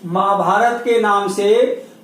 महाभारत के नाम से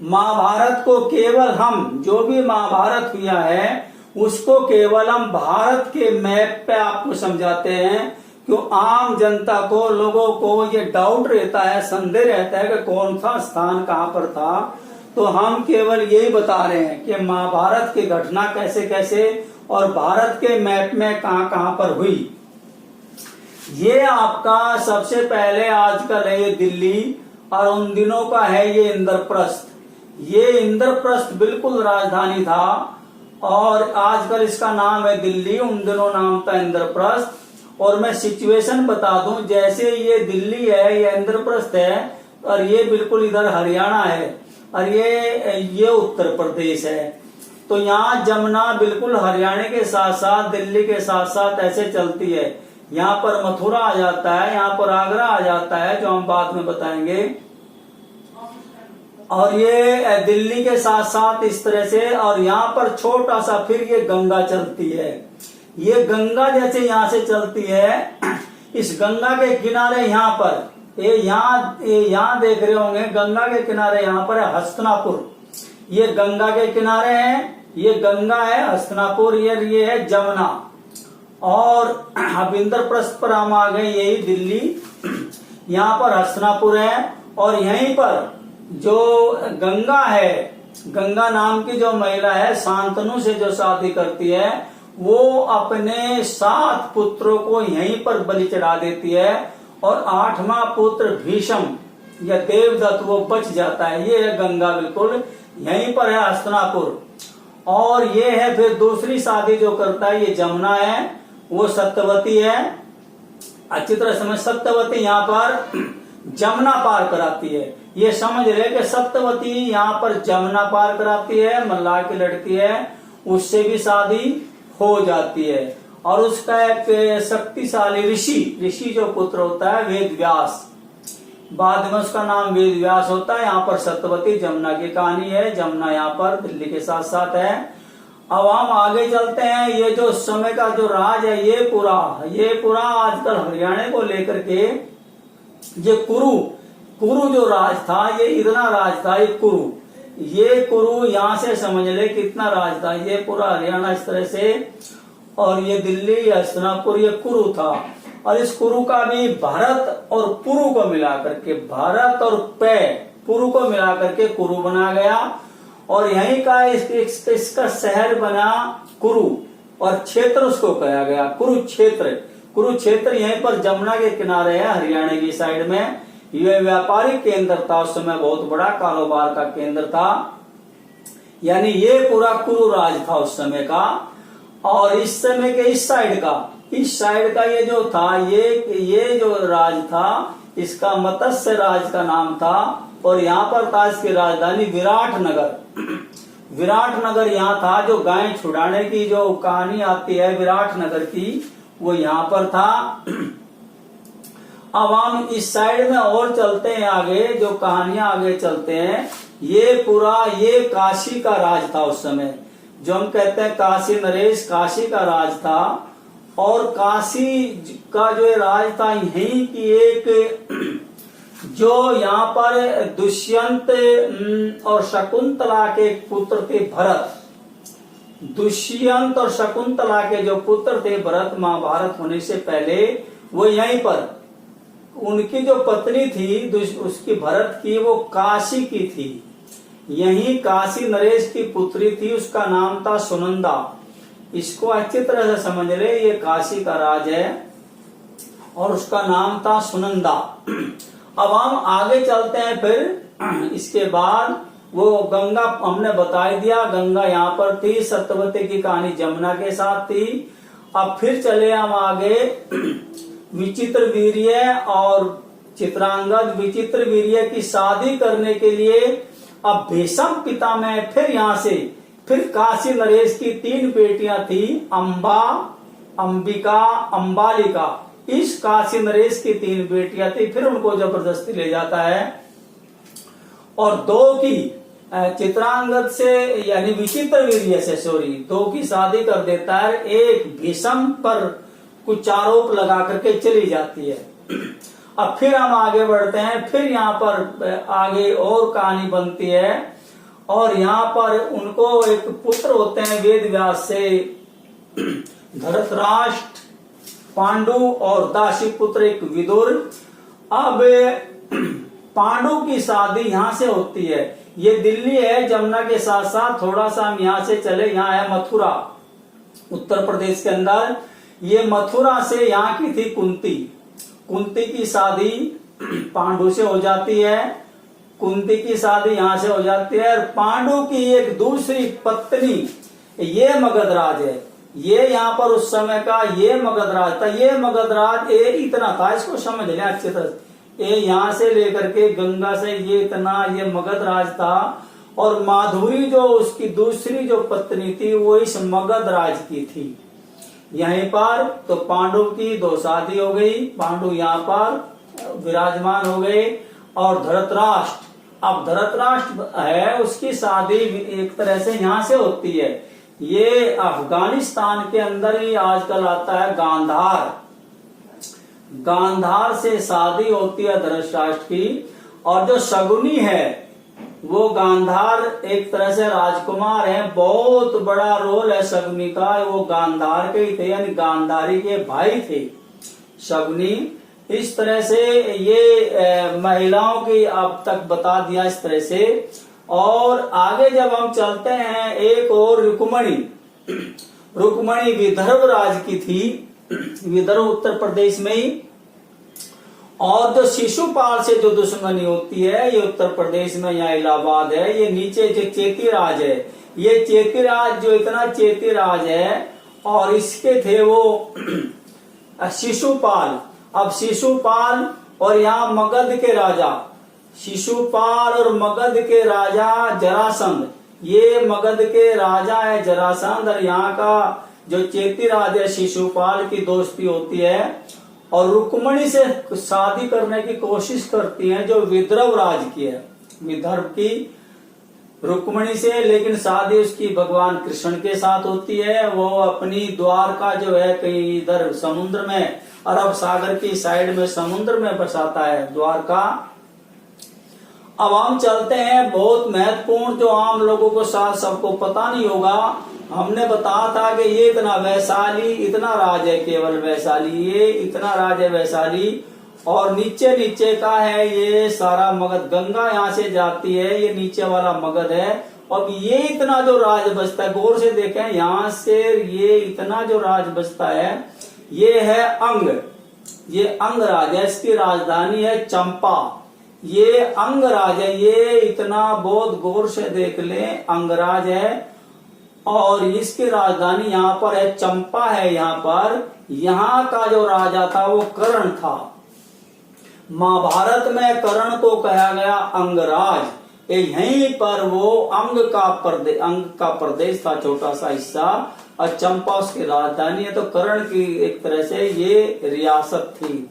महाभारत को केवल हम जो भी महाभारत हुआ है उसको केवल हम भारत के मैप पे आपको समझाते हैं। क्यों आम जनता को, लोगों को ये डाउट रहता है, संदेह रहता है कि कौन सा स्थान कहाँ पर था, तो हम केवल यही बता रहे हैं कि महाभारत की घटना कैसे कैसे और भारत के मैप में कहाँ कहाँ पर हुई। ये आपका सबसे पहले आजकल है ये दिल्ली और उन दिनों का है ये इंद्रप्रस्थ। ये इंद्रप्रस्थ बिल्कुल राजधानी था और आजकल इसका नाम है दिल्ली, उन दिनों नाम था इंद्रप्रस्थ। और मैं सिचुएशन बता दूं, जैसे ये दिल्ली है, ये इंद्रप्रस्थ है और ये बिल्कुल इधर हरियाणा है और ये उत्तर प्रदेश है। तो यहाँ जमुना बिल्कुल हरियाणा के साथ साथ दिल्ली के साथ साथ ऐसे चलती है। यहाँ पर मथुरा आ जाता है, यहाँ पर आगरा आ जाता है, जो हम बाद में बताएंगे। और ये दिल्ली के साथ साथ इस तरह से, और यहाँ पर छोटा सा फिर ये गंगा चलती है। ये गंगा जैसे यहाँ से चलती है, इस गंगा के किनारे यहाँ पर यहाँ देख रहे होंगे, गंगा के किनारे यहाँ पर है हस्तिनापुर। ये गंगा के किनारे है, ये गंगा है हस्तिनापुर, ये है जमुना। और अब इंद्रप्रस्थ पर हम आ गए, यही दिल्ली, यहाँ पर हस्तिनापुर है। और यहीं पर जो गंगा है, गंगा नाम की जो महिला है, शांतनु से जो शादी करती है, वो अपने 7 पुत्रों को यहीं पर बलि चढ़ा देती है और 8वां पुत्र भीष्म या देवदत्त वो बच जाता है। ये है गंगा, बिल्कुल यहीं पर है हस्तिनापुर। और ये है फिर दूसरी शादी जो करता है, ये जमुना है, वो सत्यवती है। अच्छी तरह समझ, सत्यवती यहाँ पर जमुना पार कराती है। ये समझ रहे कि सत्यवती यहाँ पर जमुना पार कराती है, मल्लाह की लड़की है, उससे भी शादी हो जाती है। और उसका एक शक्तिशाली ऋषि जो पुत्र होता है वेद व्यास, बाद में उसका नाम वेद व्यास होता है। यहाँ पर सत्यवती जमुना की कहानी है। जमुना यहाँ पर दिल्ली के साथ साथ है। अब हम आगे चलते हैं। ये जो उस समय का जो राज है, ये पूरा आजकल हरियाणा को लेकर के, ये कुरु जो राज था, ये इतना राज था, ये कुरु यहाँ से समझ ले कितना राज था। ये पूरा हरियाणा इस तरह से, और ये दिल्ली, हस्तिनापुर, ये कुरु था। और इस कुरु का भी भारत और पुरु को मिलाकर के, भारत और पुरु को मिलाकर के कुरु बना गया। और यहीं का इसका शहर बना कुरु और क्षेत्र उसको कहा गया कुरुक्षेत्र यहीं पर जमुना के किनारे है, हरियाणा की साइड में। यह व्यापारिक केंद्र था उस समय, बहुत बड़ा कारोबार का केंद्र था। यानी ये पूरा कुरु राज था उस समय का। और इस समय के इस साइड का ये जो था, ये जो राज था, इसका मत्स्य राज का नाम था। और यहाँ पर था इसकी राजधानी विराटनगर यहाँ था। जो गाय छुड़ाने की जो कहानी आती है विराटनगर की, वो यहाँ पर था। अब हम इस साइड में और चलते हैं आगे, जो कहानियां आगे चलते हैं। ये काशी का राज था उस समय, जो हम कहते हैं काशी नरेश, काशी का राज था। और काशी का जो राज था, यहीं की एक जो यहाँ पर दुष्यंत और शकुंतला के पुत्र थे भरत। दुष्यंत और शकुंतला के जो पुत्र थे भरत, महाभारत होने से पहले, वो यहीं पर, उनकी जो पत्नी थी उसकी भरत की, वो काशी की थी। यही काशी नरेश की पुत्री थी, उसका नाम था सुनंदा। इसको अच्छी तरह से समझ ले, ये काशी का राज है और उसका नाम था सुनंदा। अब हम आगे चलते हैं। फिर इसके बाद वो गंगा हमने बता दिया, गंगा यहाँ पर थी। सत्यवती की कहानी जमुना के साथ थी। अब फिर चले हम आगे। विचित्र वीर्य और चित्रांगद, विचित्र वीर्य की शादी करने के लिए अब भीष्म पिता में फिर काशी नरेश की 3 बेटियां थी, अंबा, अंबिका, अंबालिका। इस काशी नरेश की 3 बेटियां थी, फिर उनको जबरदस्ती ले जाता है और 2 की चित्रांगद से, यानी विचित्र वीर्य से 2 की शादी कर देता है। एक भीष्म पर कुछ आरोप लगा करके चली जाती है। अब फिर हम आगे बढ़ते हैं, फिर यहाँ पर आगे और कहानी बनती है और यहाँ पर उनको एक पुत्र होते हैं वेद व्यास से, धृतराष्ट्र, पांडु और दासी पुत्र एक विदुर। अब पांडु की शादी यहाँ से होती है। ये दिल्ली है, जमुना के साथ साथ थोड़ा सा हम यहाँ से चले, यहाँ है मथुरा, उत्तर प्रदेश के अंदर। ये मथुरा से यहाँ की थी कुंती। कुंती की शादी पांडु से हो जाती है, कुंती की शादी यहाँ से हो जाती है। और पांडु की एक दूसरी पत्नी ये मगधराज है। ये यहाँ पर उस समय का ये मगधराज था। ये मगधराज ये इतना था, इसको समझ लें अच्छी तरह। ये यहाँ से लेकर के गंगा से ये इतना ये मगधराज था। और माधुरी जो उसकी दूसरी जो पत्नी थी वो इस मगधराज की थी। यहीं पर तो पांडु की दो शादी हो गई, पांडु यहाँ पर विराजमान हो गए। और धृतराष्ट्र, अब धृतराष्ट्र है उसकी शादी एक तरह से यहाँ से होती है। ये अफगानिस्तान के अंदर ही आजकल आता है गांधार। गांधार से शादी होती है धृतराष्ट्र की। और जो शकुनी है वो गांधार एक तरह से राजकुमार है, बहुत बड़ा रोल है शकुनी का। वो गांधार के ही थे, यानी गांधारी के भाई थे शकुनी। इस तरह से ये महिलाओं की अब तक बता दिया इस तरह से। और आगे जब हम चलते हैं, एक और रुक्मणी, रुक्मणी विदर्भ राज की थी, विदर्भ उत्तर प्रदेश में ही। और जो शिशुपाल से जो दुश्मनी होती है ये उत्तर प्रदेश में, यहाँ इलाहाबाद है। ये नीचे जो चेतीराज है, ये चेतीराज जो इतना चेतीराज है, और इसके थे वो शिशुपाल। अब शिशुपाल और यहाँ मगध के राजा, शिशुपाल और मगध के राजा जरासंध, ये मगध के राजा है जरासंध। और यहाँ का जो चेतीराज है शिशुपाल की दोस्ती होती है और रुक्मणी से शादी करने की कोशिश करती हैं जो विदर्भ राज की है, विदर्भ की रुक्मणी से। लेकिन शादी उसकी भगवान कृष्ण के साथ होती है। वो अपनी द्वारका जो है कहीं इधर समुद्र में, अरब सागर की साइड में समुद्र में बसाता है द्वारका। अब हम चलते हैं बहुत महत्वपूर्ण, जो आम लोगों को साथ सबको पता नहीं होगा। हमने बताया था कि ये इतना वैशाली, इतना राज है केवल वैशाली, ये इतना राज है वैशाली। और नीचे नीचे का है ये सारा मगध, गंगा यहाँ से जाती है, ये नीचे वाला मगध है। अब ये इतना जो राज बसता है, गौर से देखें, यहाँ से ये इतना जो राज बसता है ये है अंग, ये अंग राज है। इसकी राजधानी है चंपा, ये अंगराज है। ये इतना बहुत गौर से देख लें, अंगराज है। और इसकी राजधानी यहाँ पर है, चंपा है। यहाँ पर यहाँ का जो राजा था वो कर्ण था। महाभारत में कर्ण को कहा गया अंगराज। यहीं पर वो अंग का प्रदेश था, छोटा सा हिस्सा, और चंपा उसकी राजधानी है। तो कर्ण की एक तरह से ये रियासत थी,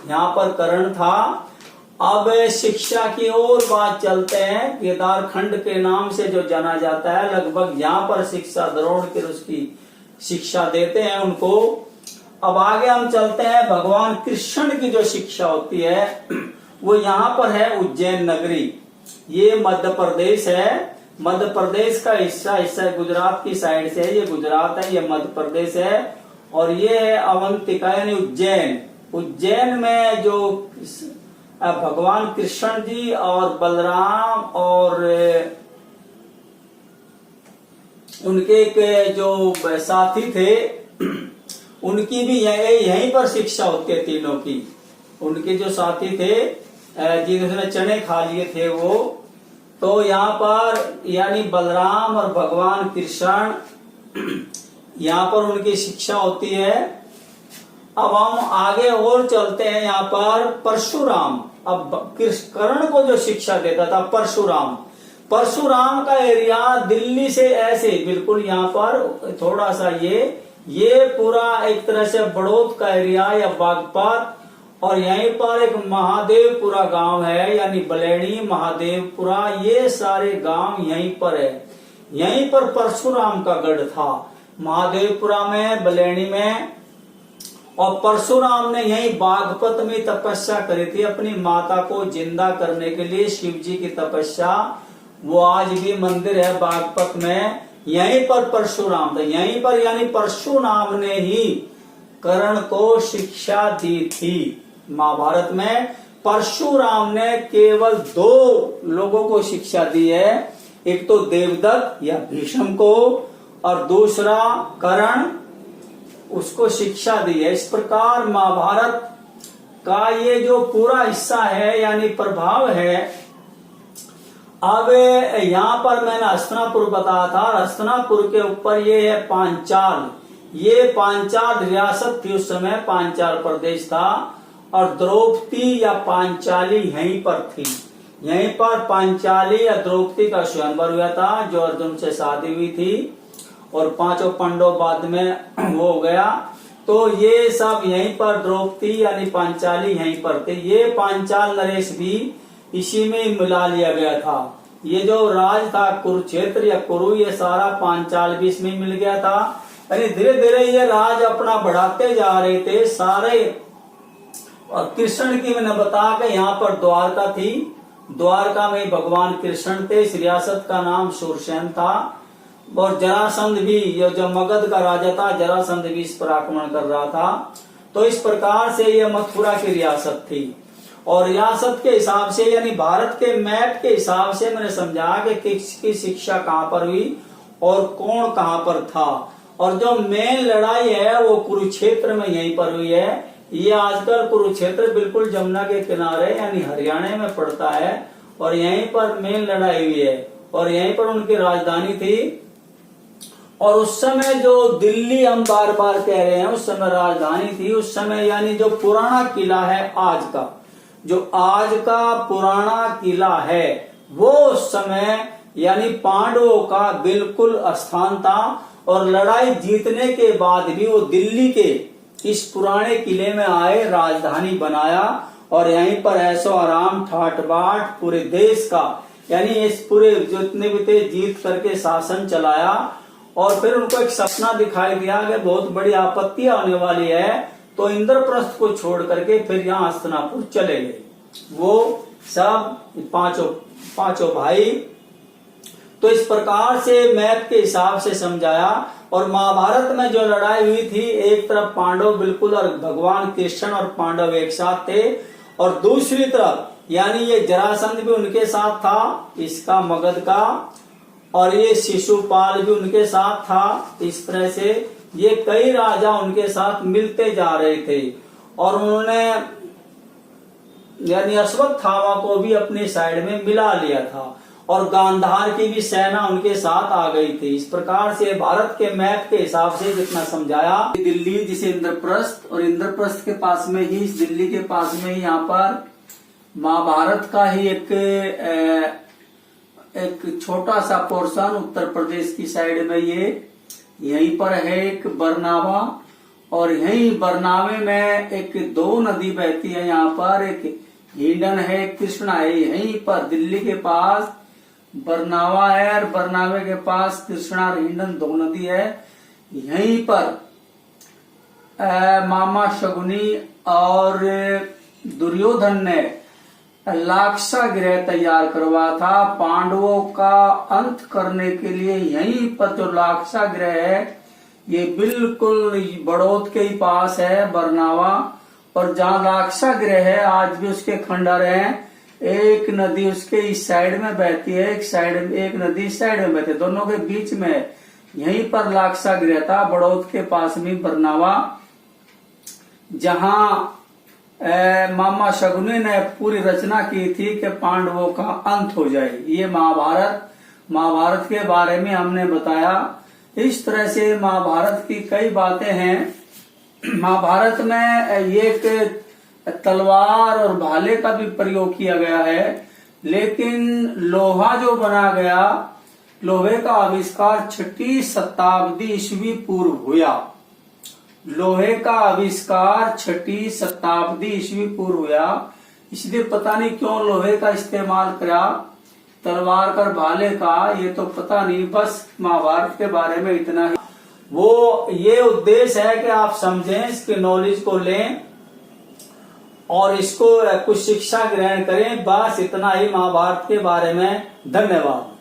यहाँ पर कर्ण था। अब शिक्षा की ओर बात चलते हैं। केदारखंड के नाम से जो जाना जाता है, लगभग यहाँ पर शिक्षा द्रोण के उसकी शिक्षा देते हैं उनको। अब आगे हम चलते हैं, भगवान कृष्ण की जो शिक्षा होती है वो यहाँ पर है उज्जैन नगरी। ये मध्य प्रदेश है, मध्य प्रदेश का हिस्सा गुजरात की साइड से है। ये गुजरात है, ये मध्य प्रदेश है। और ये है अवंतिका यानी उज्जैन। उज्जैन में जो भगवान कृष्ण जी और बलराम और उनके के जो साथी थे उनकी भी यहीं पर शिक्षा होती है तीनों की। उनके जो साथी थे जिन्होंने चने खा लिए थे वो, तो यहाँ पर यानी बलराम और भगवान कृष्ण, यहाँ पर उनकी शिक्षा होती है। अब हम आगे और चलते हैं, यहाँ पर परशुराम। अब कर्ण को जो शिक्षा देता था परशुराम, परशुराम का एरिया दिल्ली से ऐसे बिल्कुल यहाँ पर थोड़ा सा ये पूरा एक तरह से बड़ौद का एरिया या बागपत। और यहीं पर एक महादेवपुरा गांव है, यानी बलेनी महादेवपुरा, ये सारे गांव यहीं पर है। यहीं पर परशुराम का गढ़ था, महादेवपुरा में, बलेनी में। और परशुराम ने यही बागपत में तपस्या करी थी अपनी माता को जिंदा करने के लिए, शिव जी की तपस्या। वो आज भी मंदिर है बागपत में, यहीं पर परशुराम थे, यहीं पर यानी परशुराम ने ही कर्ण को शिक्षा दी थी। महाभारत में परशुराम ने केवल 2 लोगों को शिक्षा दी है, एक तो देवदत्त या भीष्म को, और दूसरा कर्ण, उसको शिक्षा दी है। इस प्रकार महाभारत का ये जो पूरा हिस्सा है यानी प्रभाव है। अब यहाँ पर मैंने हस्तिनापुर बताया था, हस्तिनापुर के ऊपर ये है पांचाल। ये पांचाल रियासत थी उस समय, पांचाल प्रदेश था, और द्रौपदी या पांचाली यहीं पर थी। यहीं पर पांचाली या द्रौपदी का स्वयंवर हुआ था, जो अर्जुन से शादी हुई थी, और 5 पांडव बाद में हो गया। तो ये सब यहीं पर द्रौपदी यानी पांचाली यहीं पर थे। ये पांचाल नरेश भी इसी में मिला लिया गया था। ये जो राज था कुरुक्षेत्र या कुरु, ये सारा पांचाल भी इसमें मिल गया था। यानी धीरे धीरे ये राज अपना बढ़ाते जा रहे थे सारे। और कृष्ण की मैंने बताया कि यहाँ पर द्वारका थी, द्वारका में भगवान कृष्ण थे। इस रियासत का नाम शूरसेन था। और जरासंध भी, ये जो मगध का राजा था, जरासंध भी इस पर आक्रमण कर रहा था। तो इस प्रकार से ये मथुरा की रियासत थी। और रियासत के हिसाब से यानी भारत के मैप के हिसाब से मैंने समझा कि किसकी शिक्षा कहाँ पर हुई और कौन कहाँ पर था। और जो मेन लड़ाई है वो कुरुक्षेत्र में यहीं पर हुई है। ये आजकल कुरुक्षेत्र बिल्कुल जमुना के किनारे यानी हरियाणा में पड़ता है, और यहीं पर मेन लड़ाई हुई है, और यहीं पर उनकी राजधानी थी। और उस समय जो दिल्ली हम बार बार कह रहे हैं, उस समय राजधानी थी। उस समय यानी जो पुराना किला है आज का, जो आज का पुराना किला है, वो उस समय यानी पांडवों का बिल्कुल स्थान था। और लड़ाई जीतने के बाद भी वो दिल्ली के इस पुराने किले में आए, राजधानी बनाया, और यहीं पर ऐशो आराम ठाट बाट पूरे देश का यानी इस पूरे जितने भी थे जीत करके शासन चलाया। और फिर उनको एक सपना दिखाई दिया कि बहुत बड़ी आपत्ति आने वाली है, तो इंद्रप्रस्थ को छोड़ करके फिर यहाँ हस्तिनापुर चले गए। वो सब पांचों भाई। तो इस प्रकार से मैप के हिसाब से समझाया। और महाभारत में जो लड़ाई हुई थी, एक तरफ पांडव बिल्कुल और भगवान कृष्ण और पांडव एक साथ थे, और दूसरी तरफ यानी ये जरासंध भी उनके साथ था, इसका मगध का, और ये शिशुपाल भी उनके साथ था। इस तरह से ये कई राजा उनके साथ मिलते जा रहे थे। और उन्होंने यानी अश्वत्थामा को भी अपनी साइड में मिला लिया था, और गांधार की भी सेना उनके साथ आ गई थी। इस प्रकार से भारत के मैप के हिसाब से जितना समझाया, दिल्ली जिसे इंद्रप्रस्थ, और इंद्रप्रस्थ के पास में ही, इस दिल्ली के पास में ही यहाँ पर महाभारत का ही एक छोटा सा पोर्शन उत्तर प्रदेश की साइड में ये यहीं पर है एक बरनावा। और यही बरनावे में एक 2 नदी बहती है यहाँ पर, एक हिंडन है, कृष्णा है। यहीं पर दिल्ली के पास बरनावा है, और बरनावे के पास कृष्णा और हिंडन 2 नदी है। यहीं पर मामा शकुनी और दुर्योधन ने लाक्षागृह तैयार करवा था पांडवों का अंत करने के लिए। यहीं पर जो लाक्षागृह है ये बिल्कुल बड़ौद के ही पास है, बरनावा। और जहाँ लाक्षागृह है आज भी उसके खंडर हैं। एक नदी उसके इस साइड में बहती है, एक नदी इस साइड में बहती है, दोनों के बीच में यहीं पर लाक्षागृह था, बड़ौद के पास में बरनावा, जहाँ मामा शकुनी ने पूरी रचना की थी कि पांडवों का अंत हो जाए। ये महाभारत के बारे में हमने बताया। इस तरह से महाभारत की कई बातें हैं। महाभारत में एक तलवार और भाले का भी प्रयोग किया गया है, लेकिन लोहा जो बना गया, लोहे का आविष्कार 6वीं शताब्दी ईस्वी पूर्व हुआ। लोहे का आविष्कार 6वीं शताब्दी ईस्वी पूर्व हुआ। इसलिए पता नहीं क्यों लोहे का इस्तेमाल करा, तलवार कर भाले का, ये तो पता नहीं। बस महाभारत के बारे में इतना ही। वो ये उद्देश्य है कि आप समझें, इसके नॉलेज को लें और इसको कुछ शिक्षा ग्रहण करें। बस इतना ही महाभारत के बारे में। धन्यवाद।